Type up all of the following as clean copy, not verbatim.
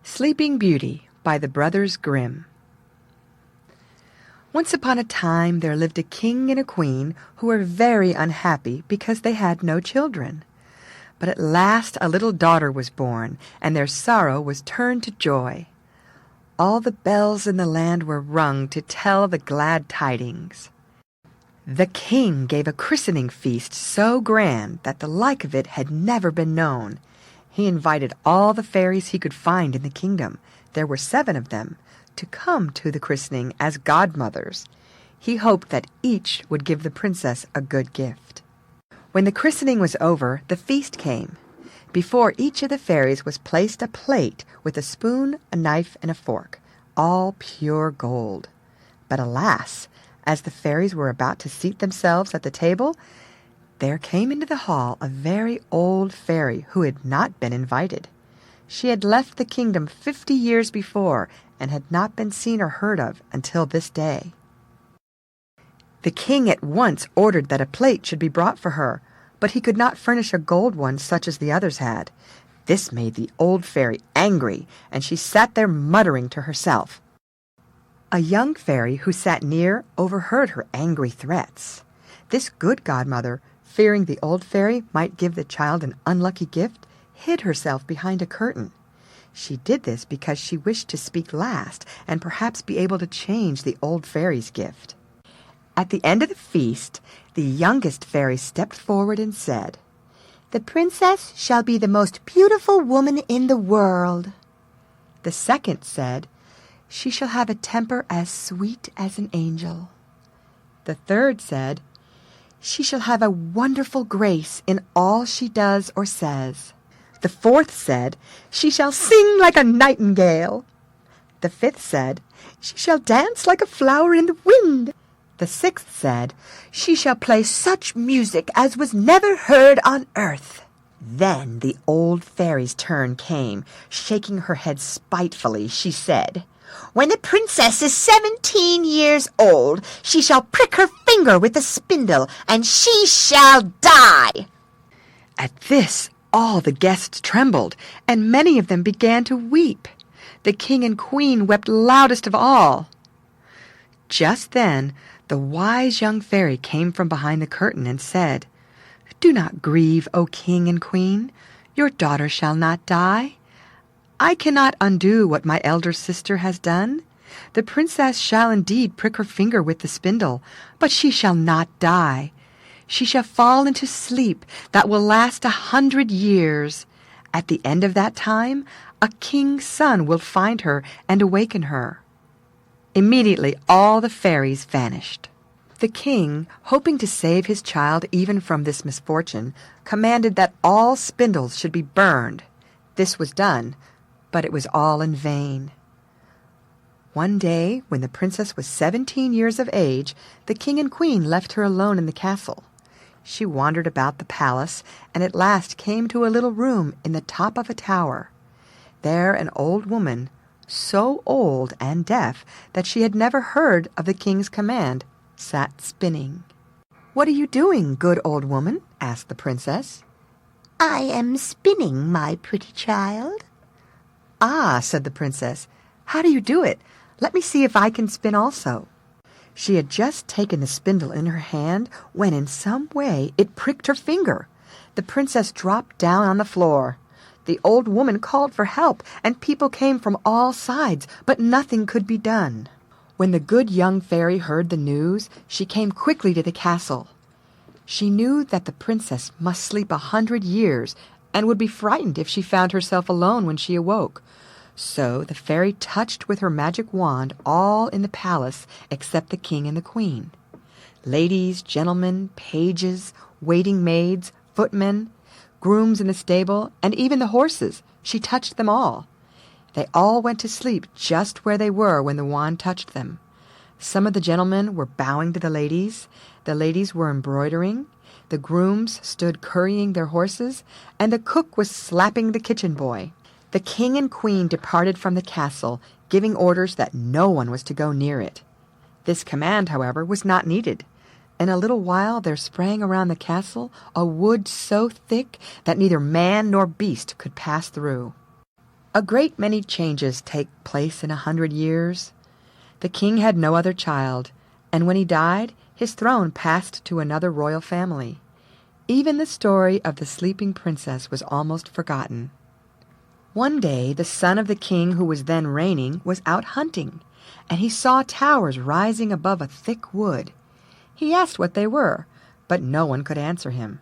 Sleeping Beauty by the Brothers Grimm. Once upon a time there lived a king and a queen who were very unhappy because they had no children. But at last a little daughter was born, and their sorrow was turned to joy. All the bells in the land were rung to tell the glad tidings. The king gave a christening feast so grand that the like of it had never been known. He invited all the fairies he could find in the kingdom, there were 7 of them, to come to the christening as godmothers. He hoped that each would give the princess a good gift. When the christening was over, the feast came. Before each of the fairies was placed a plate with a spoon, a knife, and a fork, all pure gold. But alas, as the fairies were about to seat themselves at the table, there came into the hall a very old fairy who had not been invited. She had left the kingdom 50 years before and had not been seen or heard of until this day. The king at once ordered that a plate should be brought for her, but he could not furnish a gold one such as the others had. This made the old fairy angry, and she sat there muttering to herself. A young fairy who sat near overheard her angry threats. This good godmother, fearing the old fairy might give the child an unlucky gift, hid herself behind a curtain. She did this because she wished to speak last and perhaps be able to change the old fairy's gift. At the end of the feast, the youngest fairy stepped forward and said, "The princess shall be the most beautiful woman in the world." The second said, "She shall have a temper as sweet as an angel." The third said, "She shall have a wonderful grace in all she does or says." The fourth said, "She shall sing like a nightingale." The fifth said, "She shall dance like a flower in the wind." The sixth said, "She shall play such music as was never heard on earth." Then the old fairy's turn came. Shaking her head spitefully, she said, "When the princess is 17 years old, she shall prick her finger with a spindle, and she shall die." At this, all the guests trembled, and many of them began to weep. The king and queen wept loudest of all. Just then, the wise young fairy came from behind the curtain and said, "Do not grieve, O king and queen. Your daughter shall not die. I cannot undo what my elder sister has done. The princess shall indeed prick her finger with the spindle, but she shall not die. She shall fall into sleep that will last 100 years. At the end of that time, a king's son will find her and awaken her." Immediately all the fairies vanished. The king, hoping to save his child even from this misfortune, commanded that all spindles should be burned. This was done, but it was all in vain. One day, when the princess was 17 years of age, the king and queen left her alone in the castle. She wandered about the palace, and at last came to a little room in the top of a tower. There an old woman, so old and deaf that she had never heard of the king's command, sat spinning. "What are you doing, good old woman?" asked the princess. "I am spinning, my pretty child." "Ah," said the princess, "how do you do it? Let me see if I can spin also." She had just taken the spindle in her hand when in some way it pricked her finger. The princess dropped down on the floor. The old woman called for help, and people came from all sides, but nothing could be done. When the good young fairy heard the news, she came quickly to the castle. She knew that the princess must sleep 100 years, and would be frightened if she found herself alone when she awoke. So the fairy touched with her magic wand all in the palace except the king and the queen. Ladies, gentlemen, pages, waiting maids, footmen, grooms in the stable, and even the horses, she touched them all. They all went to sleep just where they were when the wand touched them. Some of the gentlemen were bowing to the ladies were embroidering, the grooms stood currying their horses, and the cook was slapping the kitchen boy. The king and queen departed from the castle, giving orders that no one was to go near it. This command, however, was not needed. In a little while there sprang around the castle a wood so thick that neither man nor beast could pass through. A great many changes take place in 100 years. The king had no other child, and when he died, his throne passed to another royal family. Even the story of the sleeping princess was almost forgotten. One day the son of the king who was then reigning was out hunting, and he saw towers rising above a thick wood. He asked what they were, but no one could answer him.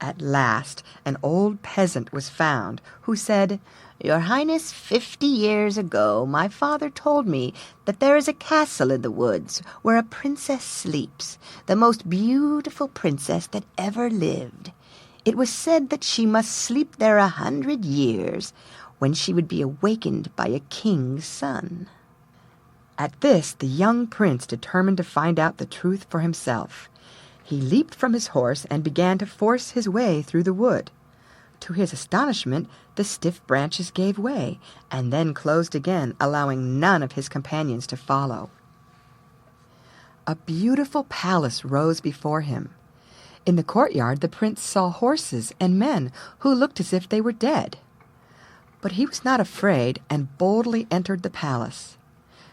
At last an old peasant was found who said, "Your Highness, 50 years ago my father told me that there is a castle in the woods where a princess sleeps, the most beautiful princess that ever lived. It was said that she must sleep there 100 years, when she would be awakened by a king's son." At this the young prince determined to find out the truth for himself. He leaped from his horse and began to force his way through the wood. To his astonishment, the stiff branches gave way, and then closed again, allowing none of his companions to follow. A beautiful palace rose before him. In the courtyard the prince saw horses and men who looked as if they were dead. But he was not afraid, and boldly entered the palace.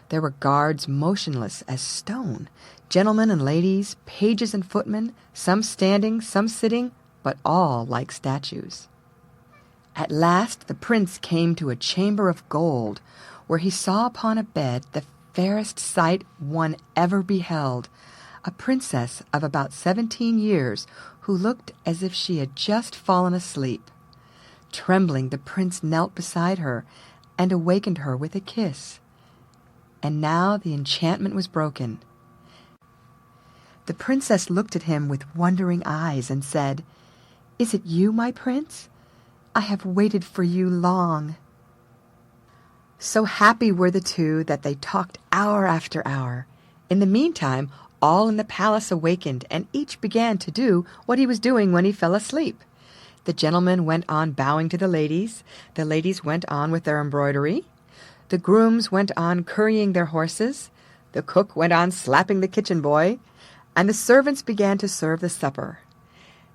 There were guards motionless as stone, gentlemen and ladies, pages and footmen, some standing, some sitting, but all like statues. At last the prince came to a chamber of gold, where he saw upon a bed the fairest sight one ever beheld, a princess of about 17 years, who looked as if she had just fallen asleep. Trembling, the prince knelt beside her, and awakened her with a kiss. And now the enchantment was broken. The princess looked at him with wondering eyes and said, "Is it you, my prince? I have waited for you long." So happy were the two that they talked hour after hour. In the meantime, all in the palace awakened, and each began to do what he was doing when he fell asleep. The gentlemen went on bowing to the ladies went on with their embroidery, the grooms went on currying their horses, the cook went on slapping the kitchen boy, and the servants began to serve the supper.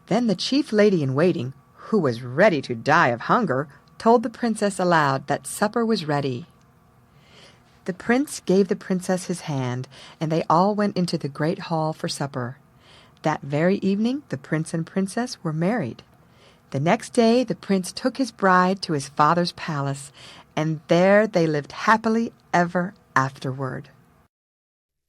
Then the chief lady in waiting, who was ready to die of hunger, told the princess aloud that supper was ready. The prince gave the princess his hand, and they all went into the great hall for supper. That very evening the prince and princess were married. The next day the prince took his bride to his father's palace, and there they lived happily ever afterward.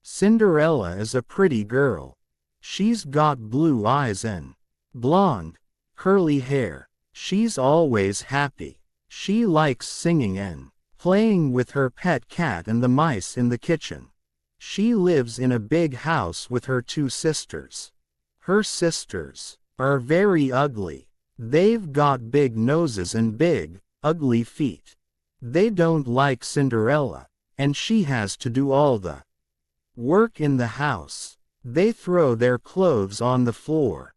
Cinderella is a pretty girl. She's got blue eyes and blonde, curly hair. She's always happy. She likes singing and playing with her pet cat and the mice in the kitchen. She lives in a big house with her 2 sisters. Her sisters are very ugly. They've got big noses and big, ugly feet. They don't like Cinderella, and she has to do all the work in the house. They throw their clothes on the floor.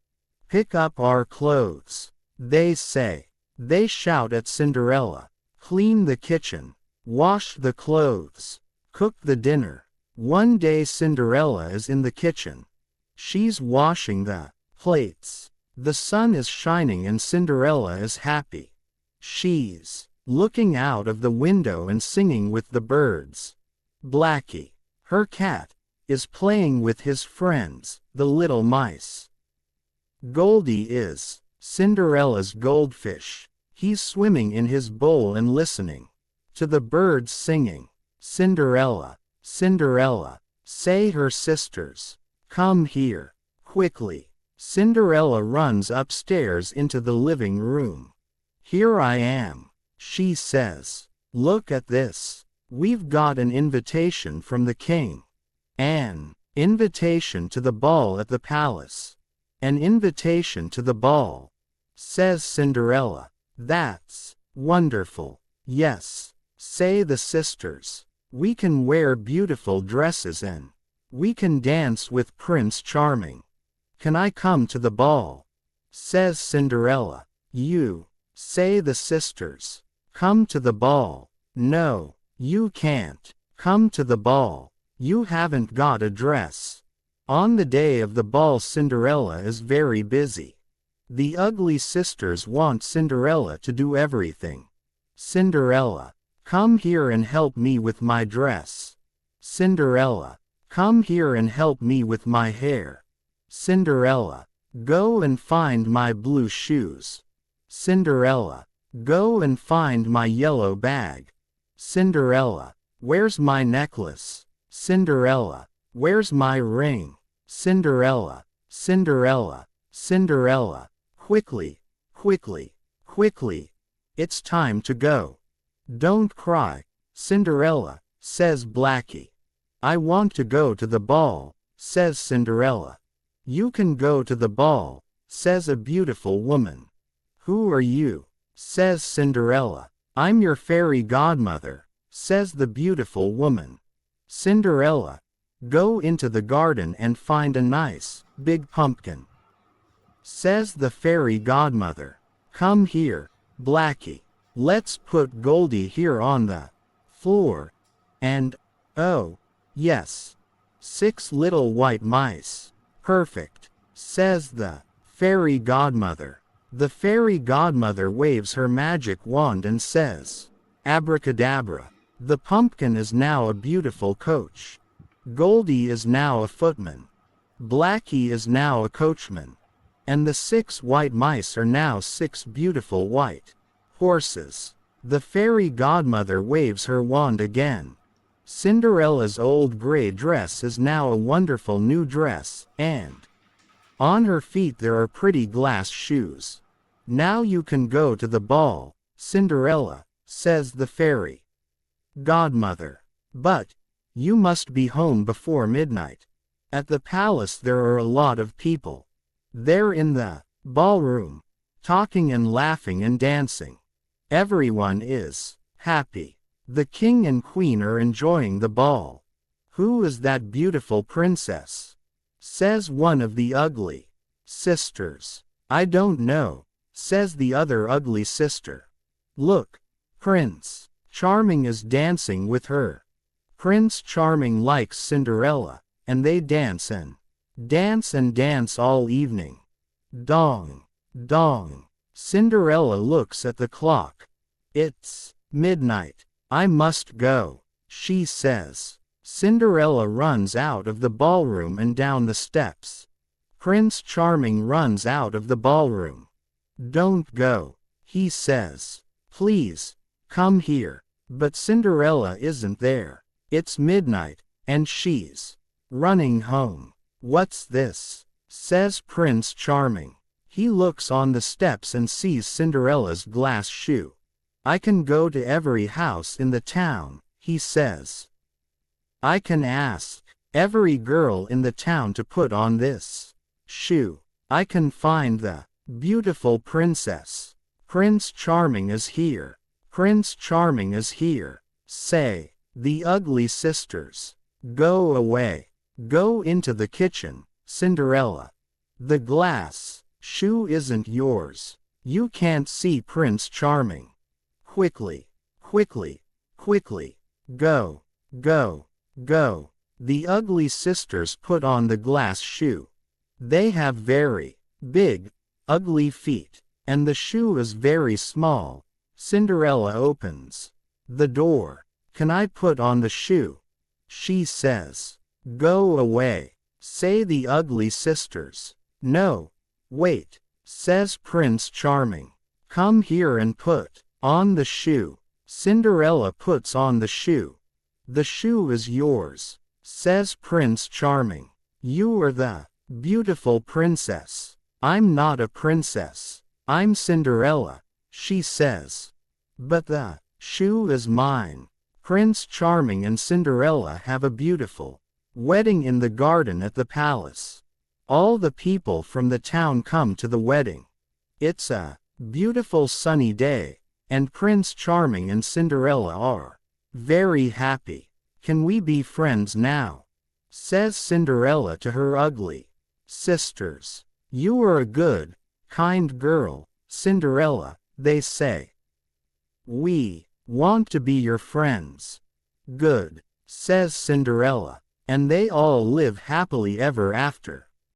"Pick up our clothes," they say. They shout at Cinderella. "Clean the kitchen. Wash the clothes. Cook the dinner." One day Cinderella is in the kitchen. She's washing the plates. The sun is shining and Cinderella is happy. She's looking out of the window and singing with the birds. Blackie, her cat, is playing with his friends, the little mice. Goldie is Cinderella's goldfish. He's swimming in his bowl and listening to the birds singing. "Cinderella, Cinderella," say her sisters. "Come here, quickly." Cinderella runs upstairs into the living room. "Here I am," she says. "Look at this. We've got an invitation from the king. An invitation to the ball at the palace." "An invitation to the ball," says Cinderella. "That's wonderful." "Yes," say the sisters. "We can wear beautiful dresses and we can dance with Prince Charming." "Can I come to the ball?" says Cinderella. "You," say the sisters. "Come to the ball." "No, you can't come to the ball. You haven't got a dress." On the day of the ball Cinderella is very busy. The ugly sisters want Cinderella to do everything. Cinderella, come here and help me with my dress. Cinderella, come here and help me with my hair. Cinderella, go and find my blue shoes. Cinderella, go and find my yellow bag. Cinderella, where's my necklace? Cinderella, where's my ring? Cinderella, Cinderella, Cinderella, quickly, quickly, quickly. It's time to go. Don't cry, Cinderella, says Blackie. I want to go to the ball, says Cinderella. You can go to the ball, says a beautiful woman. Who are you? Says Cinderella. I'm your fairy godmother, says the beautiful woman. Cinderella, go into the garden and find a nice, big pumpkin. Says the fairy godmother. Come here, Blackie. Let's put Goldie here on the floor. And, oh, yes, 6 little white mice. Perfect, says the fairy godmother. The fairy godmother waves her magic wand and says, Abracadabra. The pumpkin is now a beautiful coach. Goldie is now a footman. Blackie is now a coachman. And the 6 white mice are now 6 beautiful white horses. The fairy godmother waves her wand again. Cinderella's old gray dress is now a wonderful new dress, and on her feet there are pretty glass shoes. Now you can go to the ball, Cinderella, says the fairy godmother. But you must be home before midnight. At the palace there are a lot of people. They're in the ballroom, talking and laughing and dancing. Everyone is happy. The king and queen are enjoying the ball. Who is that beautiful princess? Says one of the ugly sisters. I don't know, says the other ugly sister. Look, Prince Charming is dancing with her. Prince Charming likes Cinderella, and they dance and dance all evening. Dong, dong. Cinderella looks at the clock. It's midnight. I must go, she says. Cinderella runs out of the ballroom and down the steps. Prince Charming runs out of the ballroom. Don't go, he says. Please, come here. But Cinderella isn't there. It's midnight, and she's running home. What's this? Says Prince Charming. He looks on the steps and sees Cinderella's glass shoe. I can go to every house in the town, he says. I can ask every girl in the town to put on this shoe. I can find the beautiful princess. Prince Charming is here. Prince Charming is here, say the ugly sisters. Go away. Go into the kitchen, Cinderella. The glass shoe isn't yours. You can't see Prince Charming. Quickly, quickly, quickly. Go, go, go. The ugly sisters put on the glass shoe. They have very big, ugly feet, and the shoe is very small. Cinderella opens the door. Can I put on the shoe? She says. Go away, say the ugly sisters. No, wait, says Prince Charming. Come here and put on the shoe. Cinderella puts on the shoe. The shoe is yours, says Prince Charming. You are the beautiful princess. I'm not a princess. I'm Cinderella, she says. But the shoe is mine. Prince Charming and Cinderella have a beautiful wedding in the garden at the palace. All the people from the town come to the wedding. It's a beautiful sunny day, and Prince Charming and Cinderella are very happy. Can we be friends now? Says Cinderella to her ugly sisters. You are a good, kind girl, Cinderella, they say. We want to be your friends. Good, says Cinderella, and they all live happily ever after.